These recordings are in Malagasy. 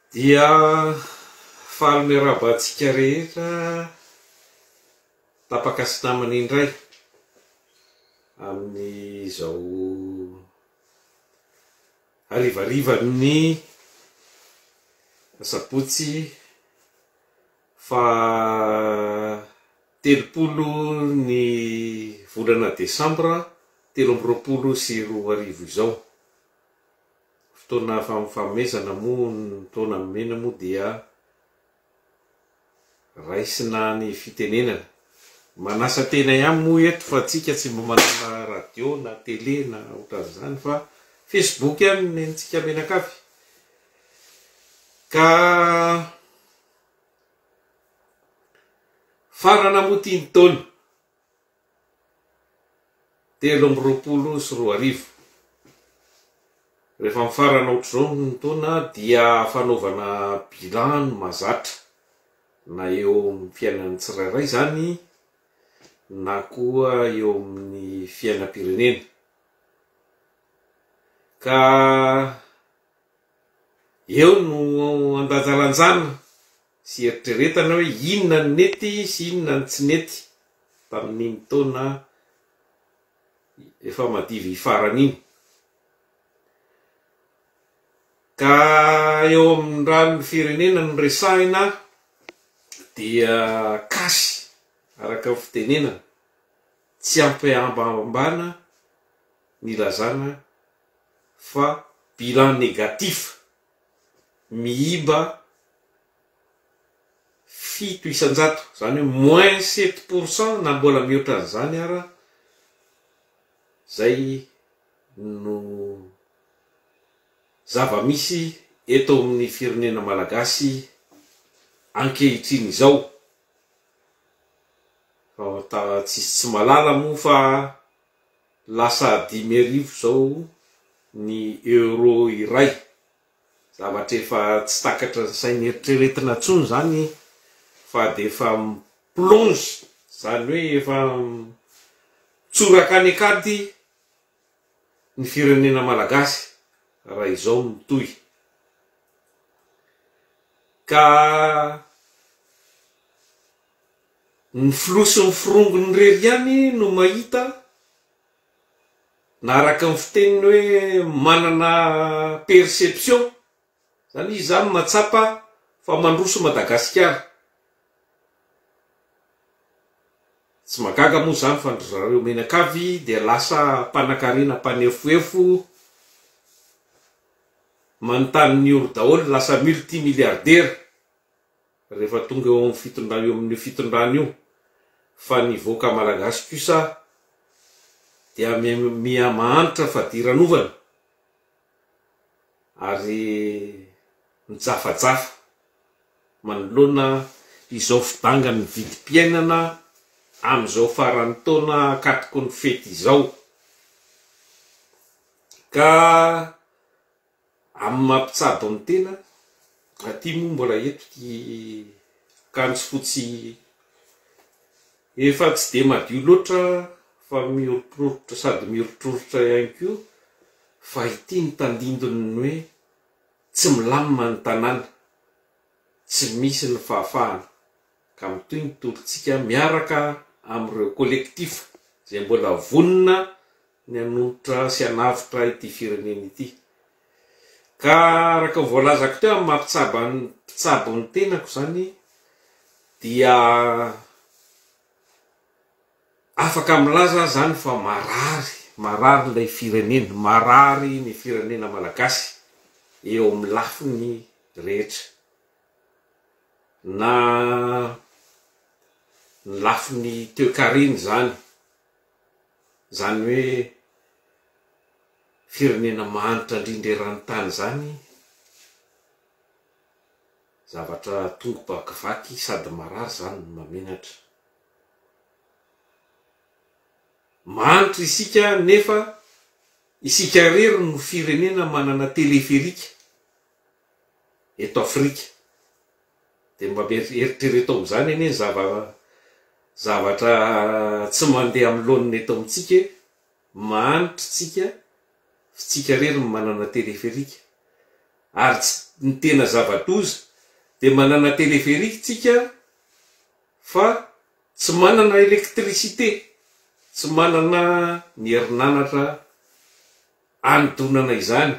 Dia faly rabantsika rehetra tapakasy namana indray amin'izao harivarivan'ny sabotsy fa 30 ny volana Desambra 2024 izao. Fotoana famifamezana moa ny taona mena moa dia raisina ny fitenenana. Manasa tena ihany moa eto fa tsika tsy manana radio na télé na ohatran'izany fa Facebook ihany nentsika menakavy. Ka farana moa tiany taona 2024. Rehefa mifarana ohatr'izao ny taona dia fanaovana bilan mazatra na eo amin'ny fiainan'ny tsirairay zany na koa eo amin'ny fiainam-pirenena. Ka eo no andanjalanjana sy eritreretana hoe inona ny nety sy inona ny tsy nety tamin'iny taona efa madivy farany iny. Ka eo amin'ny ran'ny firenena ny resahina dia kasy araka ny fitenenana tsy ampy-ambana ny lazana fa bilan négatif miiba 700, zany hoe moins 7% na mbola mihoatra an'izany ara. Zay no zava-misy eto amin'ny firenena malagasy ankehitriny izao. Tsy malala moa fa lasa 10,000 zao ny euro iray. Zavatra efa tsy takatra ny sainy eritreretina intsony zany fa de efa plonge, zany hoe efa tsoraka any akady ny firenena malagasy raha izao mitohy. Ka ny filosy ny firongony rery ihany no mahita na araka ny fiteniny hoe manana perception, zany izy zany matsapa fa mandroso Madagasikara. Tsy magaga moa zany fa zareo menakavy dia lasa mpanan-karena mpanefoefo manontany ny olo daholo, lasa multimilliardaire rehefa tonga eo amin'ny fitondrana io. Fa ny voaka malagasy kosa dia miamahanitra fa diranovana ary mijafajafa manoloana izao fidangany vidim-piainana amin'izao faran'ny taona akatoko ny fety izao. Ka amin'ny mampitsabo amin'ny tena aty moa mbola eto ty kanjo fotsy efa tsy de madio loatra fa mioritroritra sady mioritroritra ihany koa fa ity ny tandindony hoe tsy milamina ny tanàna, tsy misy ny fahafahana. Ka mitoy ny tolontsika miaraka amin'ireo collectif zay mbola vonina ny hanolotra sy hanavitra ity firenena ity. Ka araka voalazako teo amin'ny mampitsabo ny tenako zany dia afaka milaza zany fa marary ilay firenena, marary ny firenena malagasy eo amin'ny lafiny rehetra, na ny lafiny toe-karena zany, zany hoe firenena mahanitra indrindra eran-tany zany, zavatra tongo bakivaky sady marary zany no mamenatra. Mahanitra isika nefa isika rery no firenena manana téléphérique eto Afrika. De mba eritrereto amin'izany anie zavatra tsy mandeha amin'ny laoniny eto amintsika, mahanitra tsika, tsika rery no manana téléphérique. ary ny tena zavatoza de manana teleferika tsika fa tsy manana elektricité, tsy manana ny herinanatra anodonana izany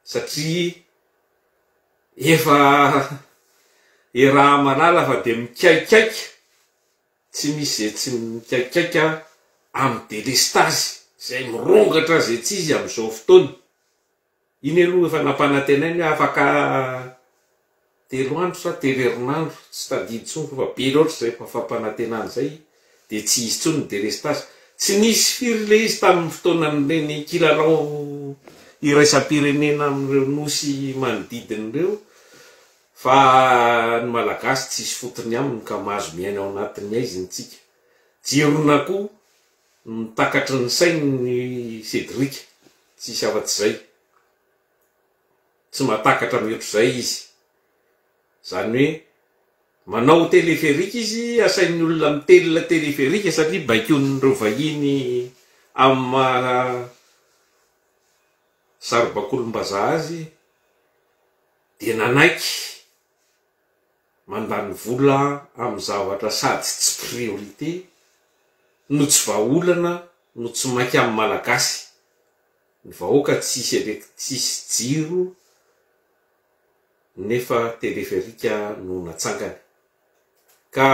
satria efa raha malala fa de mikaikaika, tsy misy tsy mikaikaika amin'ny délestage zay mirongatra zay tsy izy amin'izao fotoana. Iny aloha efa nampanantenainy afaka 3 andro sa 3 herinandro tsy tadidy intsony fa be loatra zay fampanantenana zay de tsy izy intsony ny délestage. Tsy nisy firy le izy tamin'ny fotoanan'ireny kilalao iraisam-pirenena amin'ireo nosy manodidina ireo, fa ny malagasy tsisy fotony aminy ka mahazo miaina ao anatin'ny aiziny tsika. Jirona koa mitakatry ny sainy Cédric, tsisy afa-tsy zay, tsy matakatra mihoatra zay izy. Zany hoe manao téléphérique izy, asain'ny olona mitelina téléphérique satria baikonin'ireo vahiny amin'ny saribak'olom-bazaha azy de nanaiky mandany vola amin'ny zavatra sady tsy priorité no tsy vahaolana no tsy mainka amin'ny malagasy. Ny vahoaka tsisy jiro nefa téléphérique no natsangany. Ka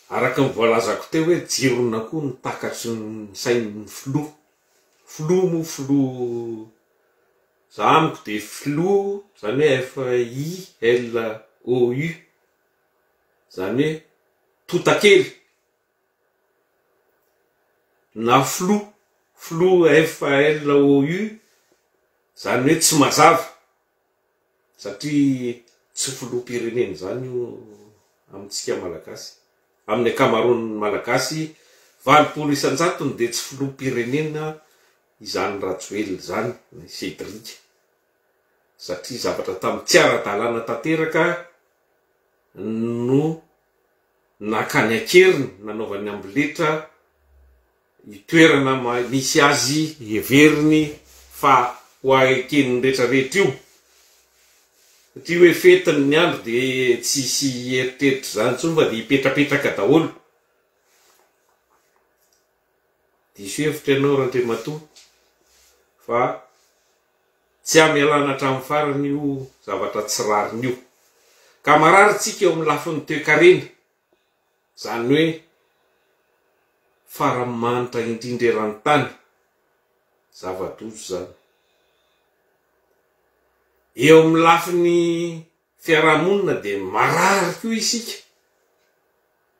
araka ny voalazako teo hoe jirona koa ny takatry ny sain'ny flou. Flou mo flou za amiko de flou zany hoe FILOU zany hoe totakely, na flou FLOU zany hoe tsy mazava satria tsy filoham-pirenena zany io amintsika malagasy. Amin'ny ankamaroan'ny malagasy 80% isan-jatony de tsy filoham-pirenena izany Rajoelina zany Cédric, satria zavatra tamin'ny tsy ara-dalàna tanteraka no nakany akeriny nanaovany ambiletra itoerana misy azy heveriny fa ho akenin'ny rehetrarehetra io. Satria hoe fetiny ny andro de tsisy eritreritry zany intsony fa de hipetrapetraka daholo. Diso hevitra ianao Randriamatoa fa tsy amialana hatramin'ny farany io zavatra tsy rarin'io. Ka marary tsika eo amin'ny lafin'ny toe-karena, zany hoe faramanitra indrindra eran-tany, zava-dozo zany. Eo amin'ny lafin'ny fiarahamonina de marary koa isika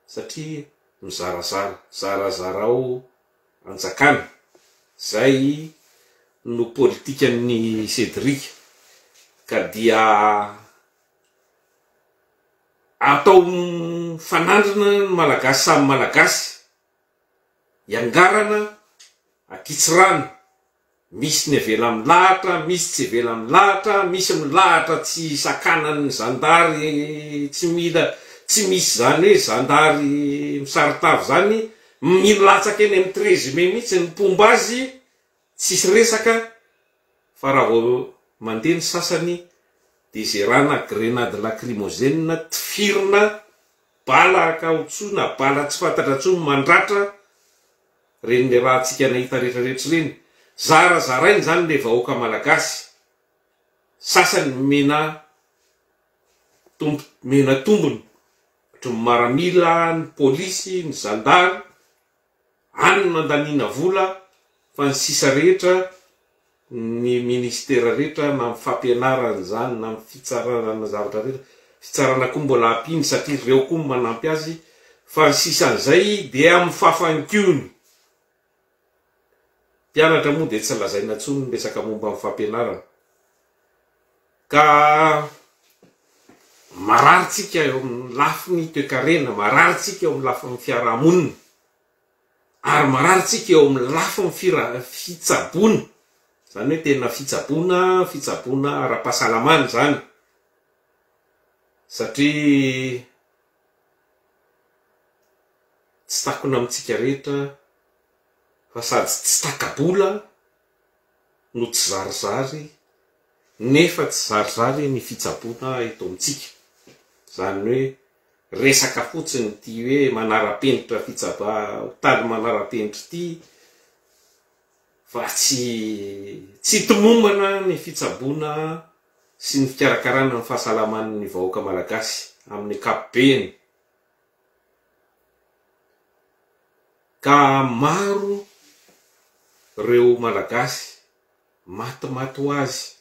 satria zarazara ao anjakana. Zay no politikan'ny Cédric, ka dia atao fanandrina ny malagasy samy malagasy, iangarana akitsirana, misy ny avela amin'ny lahatra, misy tsy avela amin'ny lahatra, misy milahatra tsy sakanan'ny zandary tsy misy zany hoe zandary misaritavy zany milatsaky eny amin'ny 13 mai mihitsy ny mpomba azy, tsisy resaka. Fa raha vao mandeha ny sasany de zerana grenade lacrymogène, tifirina bala kaotsona, bala tsy fantatra intsony mandratra reny le raha tsika nahita rehetrarehetra reny. Zarazarainy zany le vahoaka malagasy, sasany mena tombony ohatra ny maramila, ny pôlisy, ny zandary, any mandaniana vola, fa ny sisa rehetra, ny ministera rehetra na amin'ny fampianarana zany na amin'ny fitsarana zavatra rehetra, fitsarana koa mbola ampiny satria reo koa manampy azy, fa ny sisan'izay de amin'ny fafankony. Mpianatra moa de tsy lazaina intsony ny resaka momba amin'ny fampianarana. Ka marary tsika eo amin'ny lafin'ny toe-karena, marary tsika eo amin'ny lafin'ny fiarahamonina, ary marary tsika eo amin'ny lafin'ny fitsaboana. Zany hoe tena fitsaboana ara-pahasalamana zany, satria tsy takona amintsika rehetra fa sady tsy takabola no tsy zarizary nefa tsy zarizary ny fitsaboana eto amintsika. Zany hoe resaka fotsiny ty hoe manara-penitra taly manara-penitra ty fa tsy tomombana ny fitsaboana sy ny fikarakarana ny fahasalaman'ny vahoaka malagasy amin'ny ankapobeny. Ka maro reo malagasy matimaty ho azy,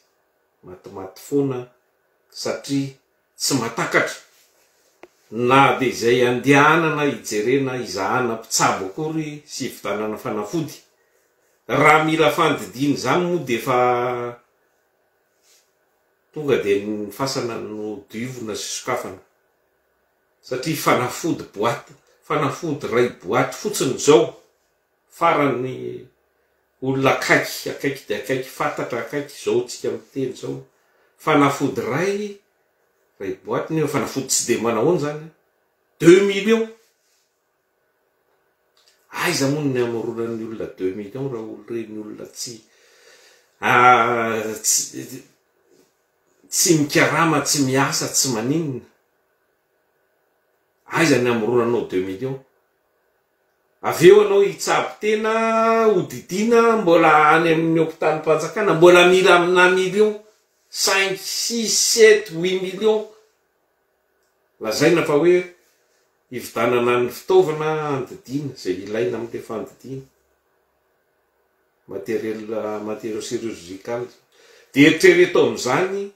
matimaty foana satria tsy matakatra na de izay andehanana ijerena izahana mpitsabo akory sy vitanana fanafody. Raha mila fandidiny zany moa de fa tonga de ny fasana no diovina sy sokafana satria fanafody ray boaty fotsiny zao farany olona akaiky de akaiky fantatra akaiky zao tsika miteny zao fanafody ray boaty nefa fanafody tsy de manahoany zany 2 millions. Aiza moa ny amoronan'ny olona 2 millions raha oloreny olona tsy mikarama, tsy miasa, tsy maninona. Aiza ny amoronanao 2 millions? Aveo anao hitsabo tena hodidina mbola any amin'ny hôpitalim-panjakana mbola mila amina millions 5, 6, 7, 8 millions. Lazaina fa hoe hividanana ny fitaovana andidina zay ilaina amin'le fandidina matériel chirurgical. De eritrereto amin'izany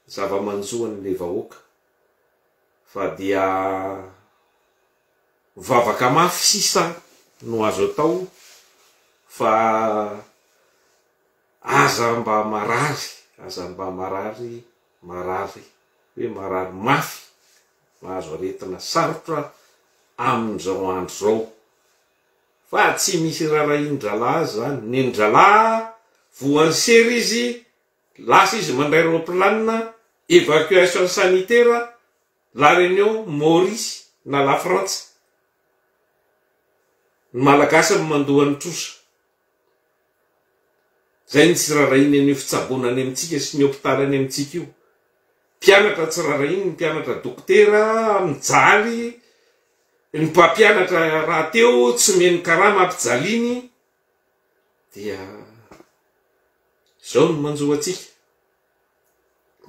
zava-manjoan'le vahoaka fa dia vavaka mafy sisa no azo atao fa aza mba marary hoe marary mafy mahazo aretina sarotra amin'izao andro zao. Fa tsy misy rarahin-drala zany, ny drala voan'ny sery izy lasa izy mandray roplanina évacuation sanitaire la Réunion, Maurice na la France. Ny malagasy mandohany trosa zay ny tsy rarahiny ny fitsaboana any amintsika sy ny hôpitaly any amintsika io. Mpianatra tsy rarahiny, ny mpianatra dokotera mijaly, ny mpampianatra raha teo tsy meny karama ampijaliany dia zao no manjoa atsika.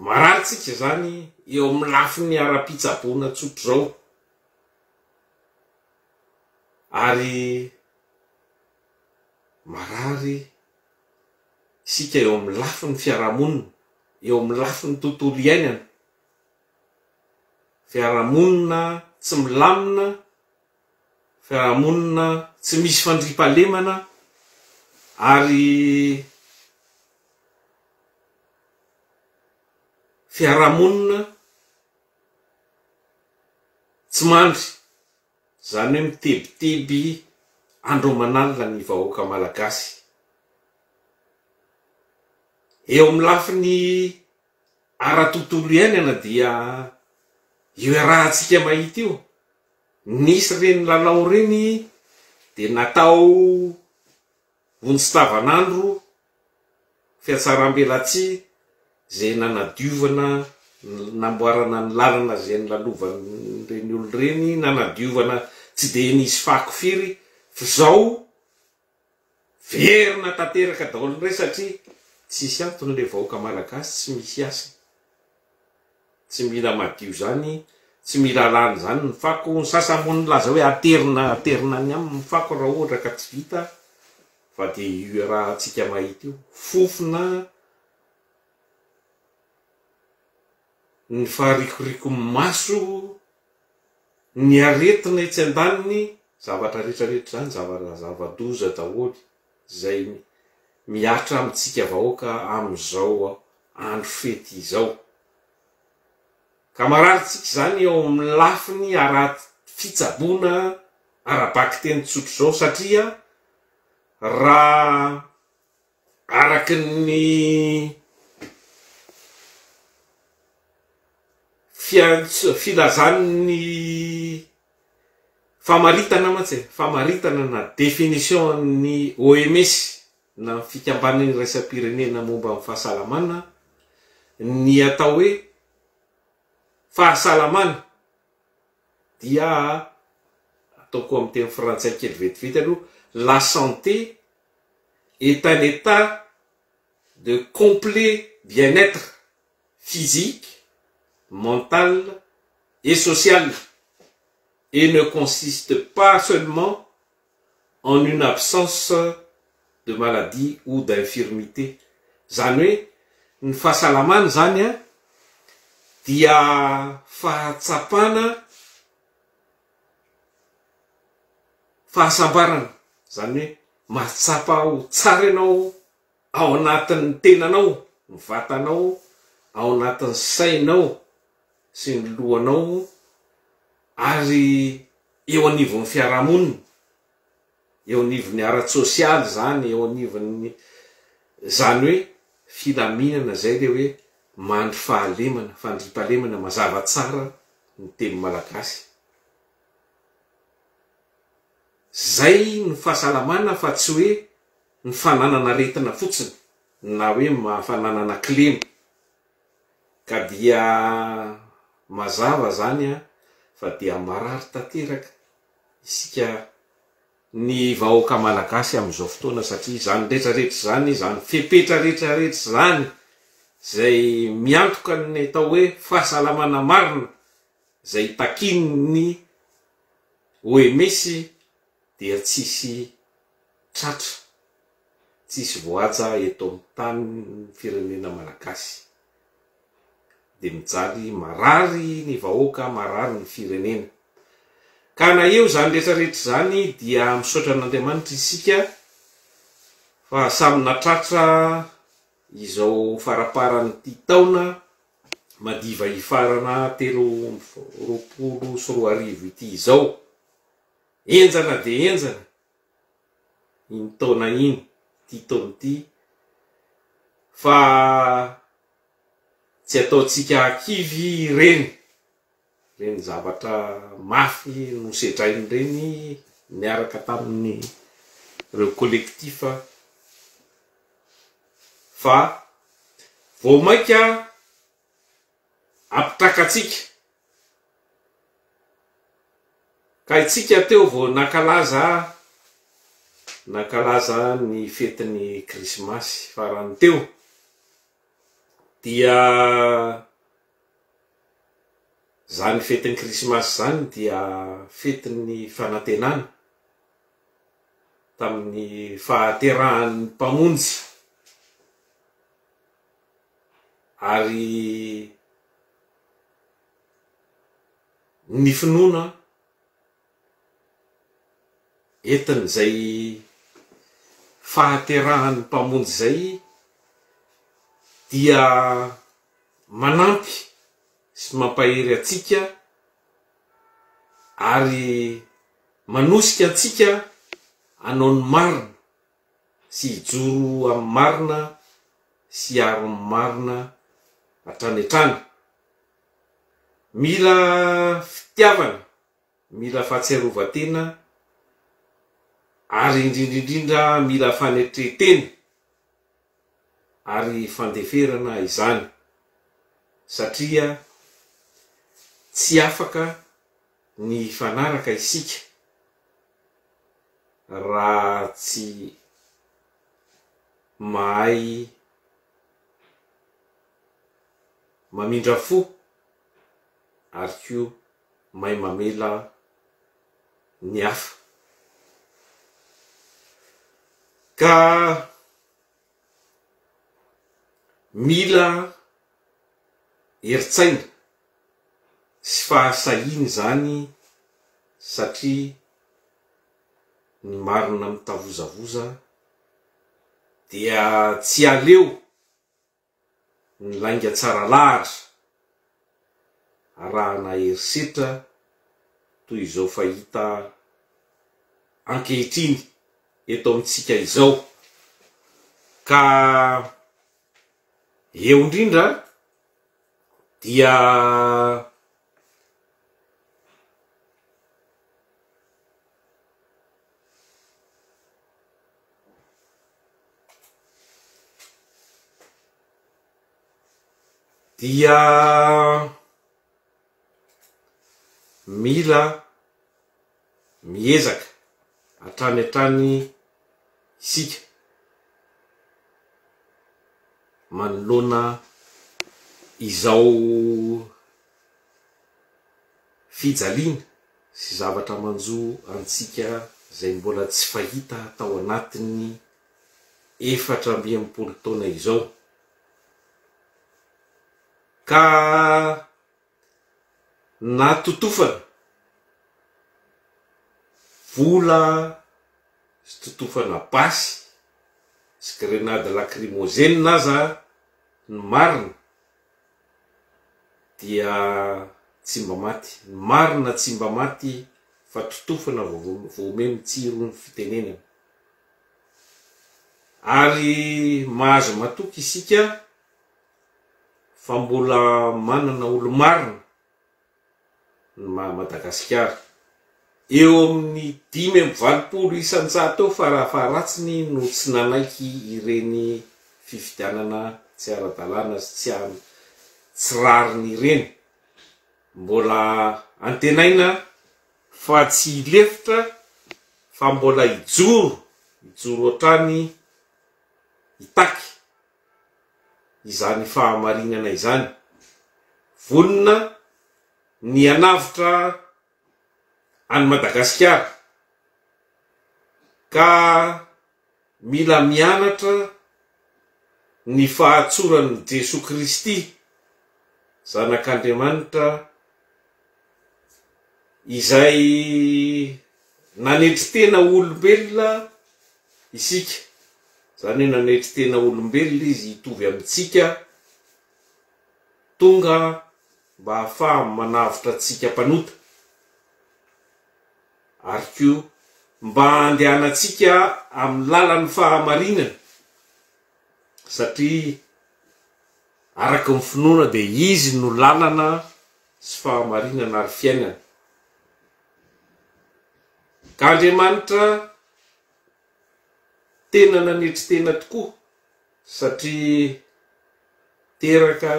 Marary tsika zany eo amin'ny lafiny ara-pitsaboana tsotro zao. Ary marary sika eo amin'ny lafiny fiarahamonina, eo amin'ny lafiny tontolo iainana. Fiarahamonina tsy milamina, fiarahamonina tsy misy fandriampahalemana, ary fiarahamonina tsy mandry, zany hoe mitebiteby andro manalina ny vahoaka malagasy. Eo amin'ny lafiny ara-tontolo iainana dia io rahantsika mahita io, nisy reny lalao reny de natao vonjy-tavanandro fiatsaram-belatsihy zay nanadiovana namboarana ny lalana zay nalovany olo reny, nanadiovana tsy de nisy fako firy fa zao verina tanteraka daholo re satria tsisy antony le vahoaka malagasy tsy misy asa, tsy mila madio zany, tsy mila lany zany ny fako. Ny sasamony laza hoe aterina any aminy ny fako raha ohatra ka tsy vita, fa de io raha tsika mahita io fofona ny faharikoriko maso, ny aretina etsy andaniny, zavatra rehetrarehetra zany zava-doza daholo zay miatra amitsika vahoaka am'izao andro fety izao. Ka marary tsika zany eo amin'ny lafiny ara-fitsaboana ara-baky teny tsotro zao satria raha araky ny filazan'ny famaritana na definition ny OMS na fikambanany raisam-pirenena momba ny fahasalamana ny atao hoe fahasalamana dia ataoko amin'ny teny frantsay kely vetivety aloha, la santé est un état de complet bien-être physique, mental et social, et ne consiste pas seulement en une absence de maladie ou d'infirmité. Zany hoe ny fahasalamana zany dia fahatsapana, fahasambarana. Zany hoe mahatsapa ho tsara ianao ao anatin'ny tenanao, ny vatanao, ao anatin'ny sainao sy ny lohanao, ary eo anivon'ny fiarahamonina, eo anivon'ny ara-tsosialy zany, eo anivon'ny zany hoe filaminana zay le hoe mandry fahalemana, fandripahalemana, mazava tsara ny teny malagasy. Zay ny fahasalamana, fa tsy hoe ny fananana aretina fotsiny na hoe fananana klemy, ka dia mazava zany fa dia marary tanteraka isika ny vahoaka malagasy amin'izao fotoana, satria zany rehetrarehetra zany, zany fepetra rehetrarehetra zany zay miantoka ny atao hoe fahasalamana marina zay takin'ny OMS dia tsisy tratra, tsisy voaja eto amin'ny tany firenena malagasy. De mijaly marary ny vahoaka, marary ny firenena. Ka na eo zany rehetrarehetra zany dia misaotra an'Andriamanitra isika fa samy natratra izao faraparan'ity taona madiva ifarana 2024 ity izao. Enjana de enjana iny taona iny, ty taona ity, fa tsy ataotsika akivy reny zavatra mafy nosedrainy reny niaraka tamin'ny reo kolektifa, fa vao maika ampitrakatsika. Ka itsika teo vao nakalaza ny fetin'ny krismasy farany teo, dia zany fetin'ny krismasy zany dia fetin'ny fanantenana tamin'ny fahaterahan'ny mpamonjy, ary ny finoana entin'izay fahaterahan'ny mpamonjy zay dia manampy sy mampahery atsika ary manosika atsika hanao ny marina sy hijoro amin'ny marina sy aro amin'ny marina hatrany. Mila fitiavana, mila fahatsiarovatena, ary indrindrindrindra mila fanetretena ary fandeferana izany, satria tsy afaka ny fanaraka isika raha tsy mahay mamindra fo ary koa mahay mamela ny hafa. Ka mila heritsaina sy fahasahiny zany, satria ny marina mitavozavoza dia tsy aleo ny lainga tsara lahatra arahana herisetra toy izao fahita ankehitriny eto amintsika izao. Ka eo indrindra dia dia mila miezaka hatrany isika manoloana izao fijaliana sy zavatra manjo antsika zay mbola tsy fahita tao anatiny 4 taona izao, ka natotofana vola sy totofana basy sy grenade lacrymogène naza ny marina dia tsy mba maty, ny marina tsy mba maty fa totofana voame mitsiro ny fitenenana. Ary mahazo matoky isika fa mbola manana olo marina ny Madagasikara, eo amin'ny 5-20 isan-jato farafaharatsiny no tsy nanaiky ireny fifidianana tsy ara-dalàna sy tsy rariny ireny. Mbola antenaina fa tsy lefitra fa mbola ijoro otrany itaky izany fahamarinana izany. Vonona ny anavitra any Madagasikara ka mila mianatra ny fahatsoran'i Jeso Kristy zanak'Andriamanitra izay nanetry tena olombelona isika, zany nanetry tena olombelona izy hitovy amintsika tonga mba hahafaha manavitra antsika mpanota, ary koa mba andehanantsika amin'ny lalan'ny fahamarinana, satria araky ny finoana de izy no lalana sy fahamarinana ary fiainana. Ka Andriamanitra tena nanetry tena tokoa satria teraka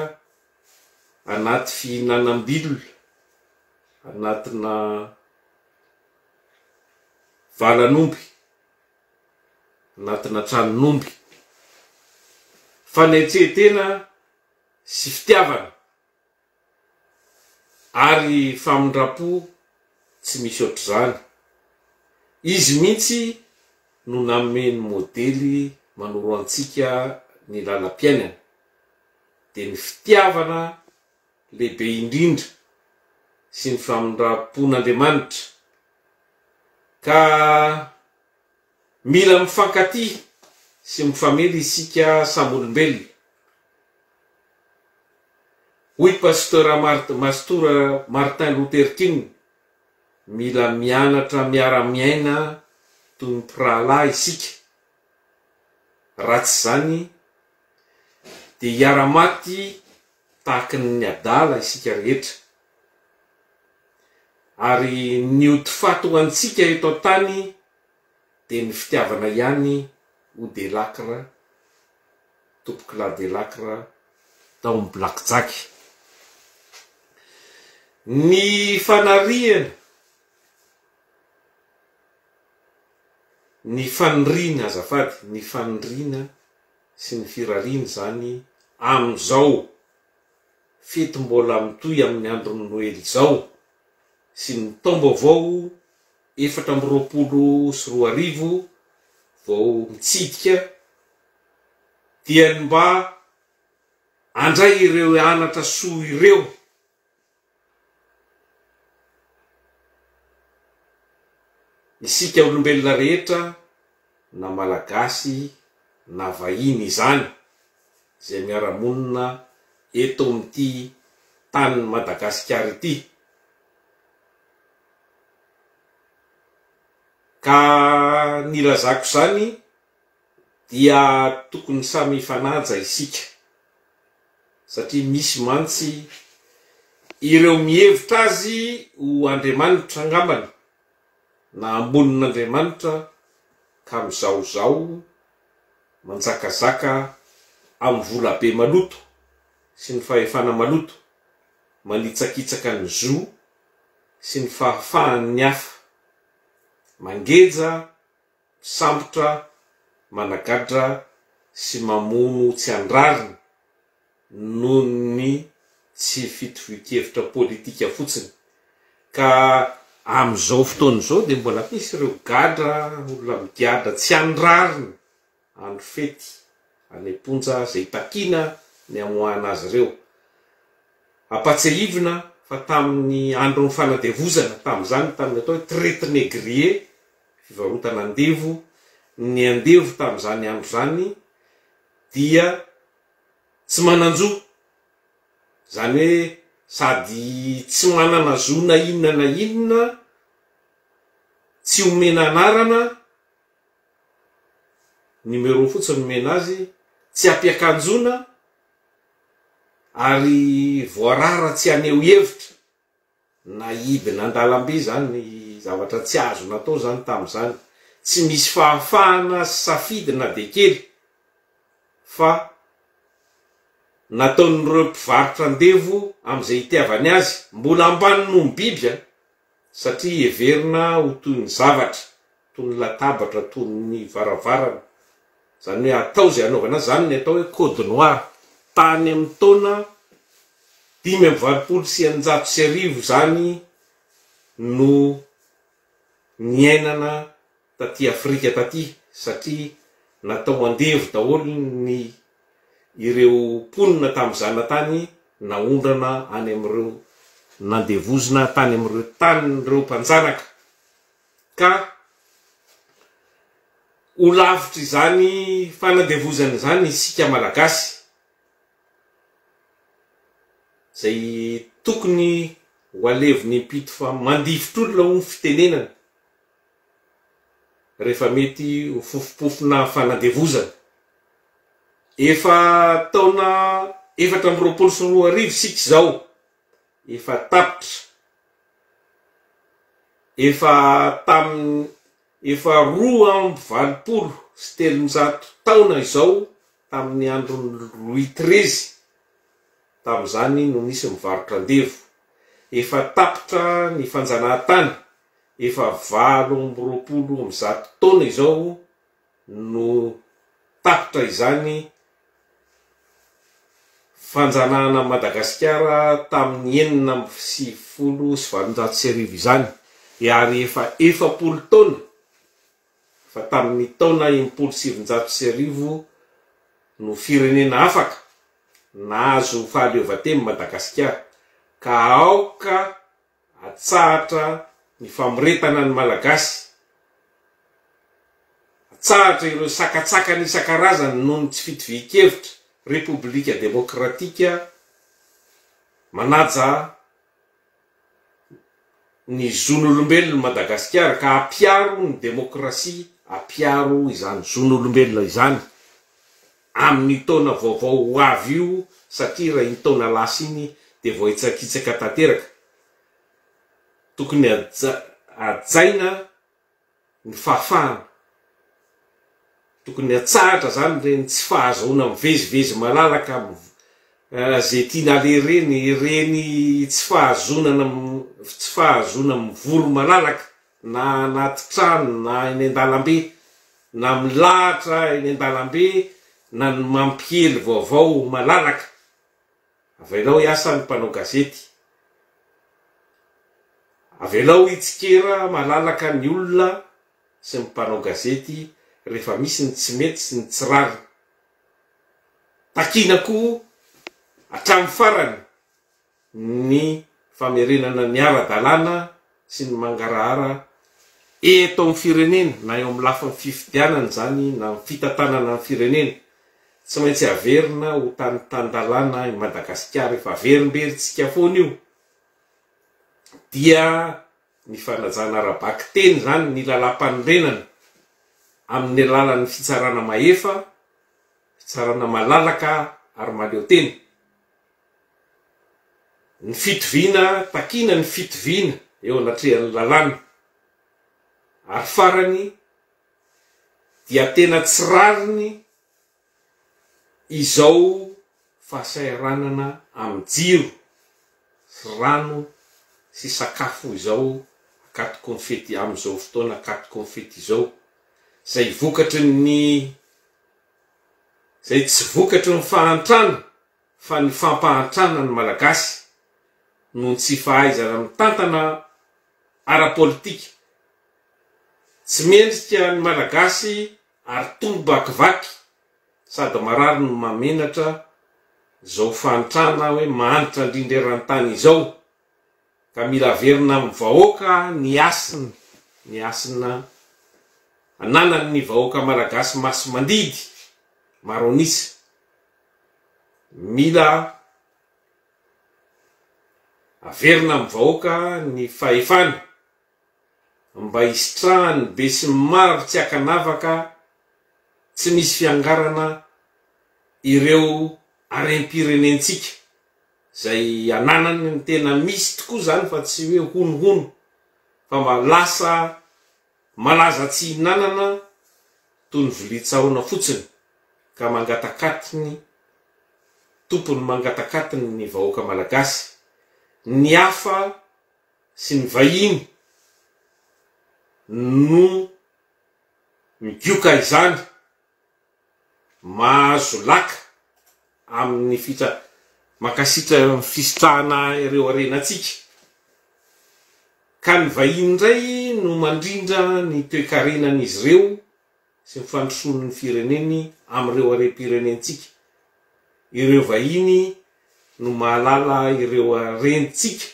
anaty fihinanam-bilona anatina valanomby, anatina tranon'omby, fanetretena sy fitiavana ary famindrapo tsy misy ohatr'izany. Izy mihitsy no nameny modely manoro antsika ny lalam-piainana, de ny fitiavana lehibe indrindra sy ny famindrapon'Andriamanitra, ka mila mifankaty sy mifamely isika samy olombelona. Hoy pastora Martin Luther King, mila mianatra miara-miaina toy ny mpirahalahy isika, raha tsy zany de hiara-maty tahaky ny adala isika rehetra. Ary ny odifato antsika eto an-tany de ny fitiavana ihany ho delacre, tompoky la delacre tao amin'ny Black Jack. Ny fanariana, ny fanirina azafady, ny fanirina sy ny firariana zany amin'izao fety mbola mitoy amin'ny andron'ny Noely zao sy ny taomba vao 420 vao mitsidika, dia mba andray ireo anatra soa ireo isika olombelona rehetra, na malagasy na vahiny izany, zay miara-monina eto amin'ity tany Madagasikara ity. Ka nilazako zany dia tokony samy ifanaja isika, satria misy mantsy ireo mihevitra azy ho Andriamanitra angambany na ambonin'Andriamanitra ka mizaozao manjakazaka amin'ny vola be maloto. sy ny fahefana maloto, manitsakitsaka ny zo sy ny fahafahan'ny hafa, mangeja, sambotra, managadra sy mamono tsy andrariny noho ny tsy fitovikevitra politika fotsiny. Ka am'izao fotoana izao de mbola misy ireo gadra, olona migadra tsy andrariny andro fety aneponja zay takina ny amoahana azy ireo. Apatsahivina fa tamin'ny andron'ny fanadevozana tam'izany, tamin'ny atao hoe traite négrier, fivarotana andevo, ny andevo tam'izany andro zany dia tsy mananjo, zany hoe sady tsy manana zo na inona, tsy omena anarana, numéro fotsiny omena azy, tsy ampiakanjona, ary voarara tsy aneho hevitra na idina an-dalambe zany zavatra tsy azo natao zany tam'izany. Tsy misy fahafahana sy safidy na de kely, fa nataon'ireo mpivarotra andevo am'izay itiavany azy, mbola ambany noho ny biby satria heverina ho toy ny zavatra, toy ny latabatra, toy ny varavarana. Zany hoe atao zay anaovana zany ny atao hoe code noir. Tany amin'ny taona 5,990 zany no niainana taty Afrika taty, satria natao andevo daholo ny ireo ponina tam'izana tany, naondrana any am'ireo nandevozina tany am'ireo tanin'ireo mpanjanaka. Ka ho lavitra izany fanadevozana zany isika malagasy, zay tokony ho aleviny impito fa mandifotr'olona ho ny fitenenana rehefa mety ho fofopofona fanadevozana. Efa taona 420 sika zao, efa tapitra, efa 2,20 taona izao tamin'ny andron'ny Louis XIII, tam'izany no nisy mivarotra andevo. Efa tapitra ny fanjanahantany, efa 20,20 taona izao no tapitra izany fanjanahana Madagasikara tamin'ny 9,790 izany. Ary efa 40 taona, fa tamin'ny taona 9,790 no firenena afaka nahazo fahaleovan-tena Madagasikara. Ka aoka atsahatra ny famoretana ny malagasy, atsahatra ireo sakatsakany isan-karazany noho ny tsy fitovikevitra Republika Demokratika, manaja ny zon'olombelona Madagasikara, ka apiaro ny demokrasia, apiaro izany zon'olombelona izany amin'ny taona vaovao ho avy io, satria raha iny taona lasa iny de voaitsakitsaka tanteraka. Tokony ajaina ny fahafahana, tokony atsahatra zany reny tsy fahazoana mivezivezy malalaka zay tiana reny tsy fahazona mivory malalaka, na anaty trano, na eny an-dalambe, na milahatra eny an-dalambe, na ny mampiely vaovao malalaka. Avelao hiasa ny mpanao gazety, avelao hitsikera malalaka ny olona sy ny mpanao gazety rehefa misy ny tsy mety sy ny tsy rary. Takinako hatramin'ny farany ny famerenana ny ara-dalàna sy ny mangarahara eto amin'ny firenena, na eo amin'ny lafin'ny fifidianana zany na amin'ny fitantanana ny firenena. Tsy maintsy averina ho tan-dalàna i Madagasikara, efa averimberitsika foana io. Dia ny fanajana arabaky teny zany ny lalam-panorenana amin'ny alalan'ny fitsarana mahefa, fitsarana malalaka ary maleo teny. Ny fitoviana, takina ny fitoviana eo anatrehan'ny lalàna. Ary farany dia tena tsy rariny izao fahasairanana amin'ny jiro sy rano sy sakafo izao akatoko ny fety amin'izao fotoana akatoko ny fety izao zay vokatry ny zay tsy vokatry ny fahantrana fa ny fampahantrana ny malagasy no ny tsy fahaizana mitantana ara-politika. Tsy mendrika ny malagasy ary tongo bakivaky sady marary no mamenatra zao fahantrana hoe mahanitra indrindra eran-tany izao ka mila averina amin'ny vahoaka ny asina ananany ny vahoaka malagasy maso mandidy maro anisa. Mila averina amin'ny vahoaka ny fahefana mba hisitrahany be sy maro tsy akanavaka tsy misy fiangarana ireo harem-pirenentsika zay ananany ny tena misy tokoa zany fa tsy hoe honohono fa malasa malaza tsy hinanana toy ny vilitsahona fotsiny ka mangatakatiny tompony mangatakatiny ny vahoaka malagasy ny hafa sy ny vahiny no migioka izany mahazo laka amin'ny makasitra fisitrahana ireo arenatsika ka ny vahiny indray no mandrindra ny toe-karenan'izy ireo sy ny fandrosoan'ny fireneny amin'ireo harem-pirenentsika. Ireo vahiny no mahalala ireo arentsika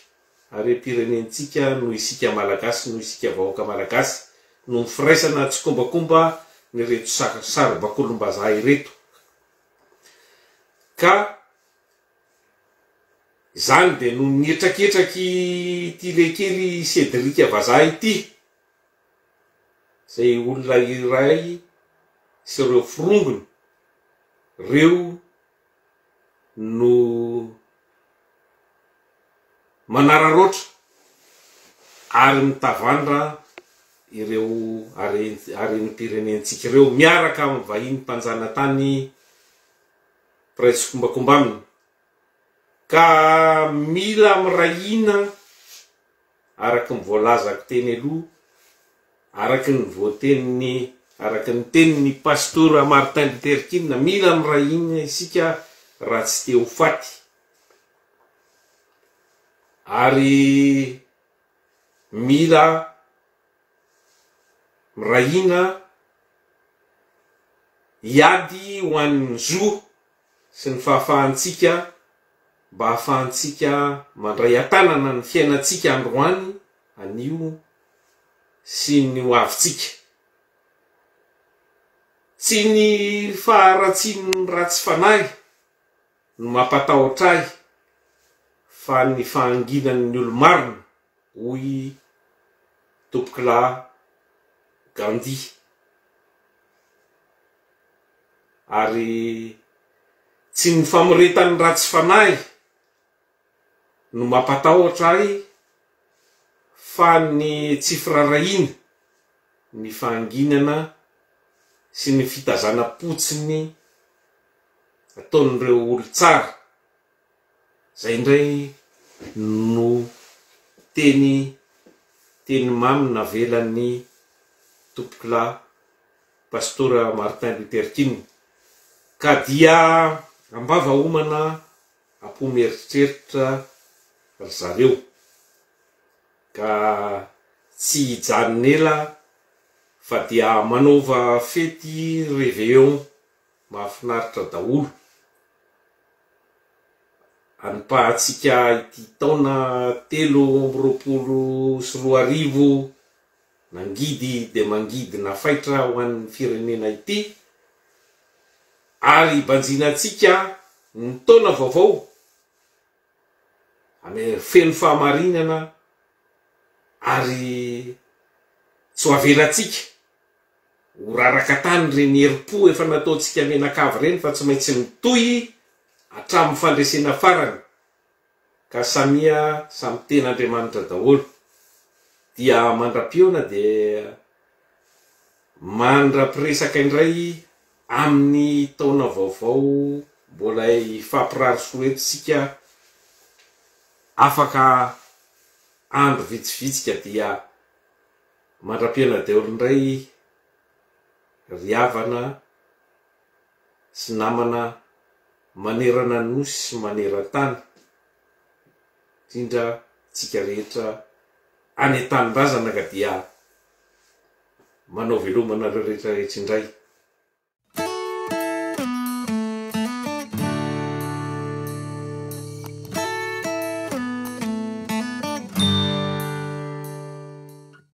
harem-pirenentsika no isika malagasy no isika vahoaka malagasy no firaisana tsy kombakomba ny reto saribakolombazah ireto. Ka zany de no nietraketraky ty lekely Cédric Vazaha ity zay olona iray sy ireo firongony reo no manararoatra ary mitavandra ireo harem-pirenentsika ireo miaraka amin'ny vahiny mpanjana tany presy kombakomba aminy ka mila mirahina araky ny voalazako teny aloha araky ny voateniny araky ny teniny pastora Martin Luther King mila mirahina isika raha tsy te ho faty ary mila mirahina hiady ho an'ny zo sy ny fahafahantsika mba hahafahantsika mandray atanana ny fiainatsika androany anio sy ny ho avitsika tsy ny faharatsiny ratsy fanahy no mampatahotra ahy fa ny fahanginan'ny olo-marina hoy Topkla Gandhi ary tsy ny famoretan'ny ratsy fanahy no mampatahotra ahy fa ny tsy firarahina ny fahanginana sy ny fitazana-potsiny ataon'ireo olo tsara. Zay indray no teny mamy navelan'ny Topkla pastora Martin Luther King ka dia ambava homana ampomeritreritra zareo ka tsy hijanonela fa dia manova fety réveillon mahafinaritra daholo anipahatsika ity taona 2024 nangidy de mangidy nafaitra ho an'ny firenena ity ary banjinatsika ny taona vaovao ame feno fahamarinana ary tsy ho avelatsika ho raraka tany reny herim-po efa nataontsika menakavy reny fa tsy maintsy mitohy hatramin'ny fandresena farany ka samia samy ten'Andriamanitra daholo dia mandra-pioana de mandra-piresaka indray amin'ny taona vaovao mbola ifampirary soetsika afaka andro vitsivitsika dia mandra-piaina daholo indray ry havana sy namana manerana nosy sy maneran-tany indrindra tsika rehetra any an-tanindrazana ka dia manao velomana rehetra rehetra indray.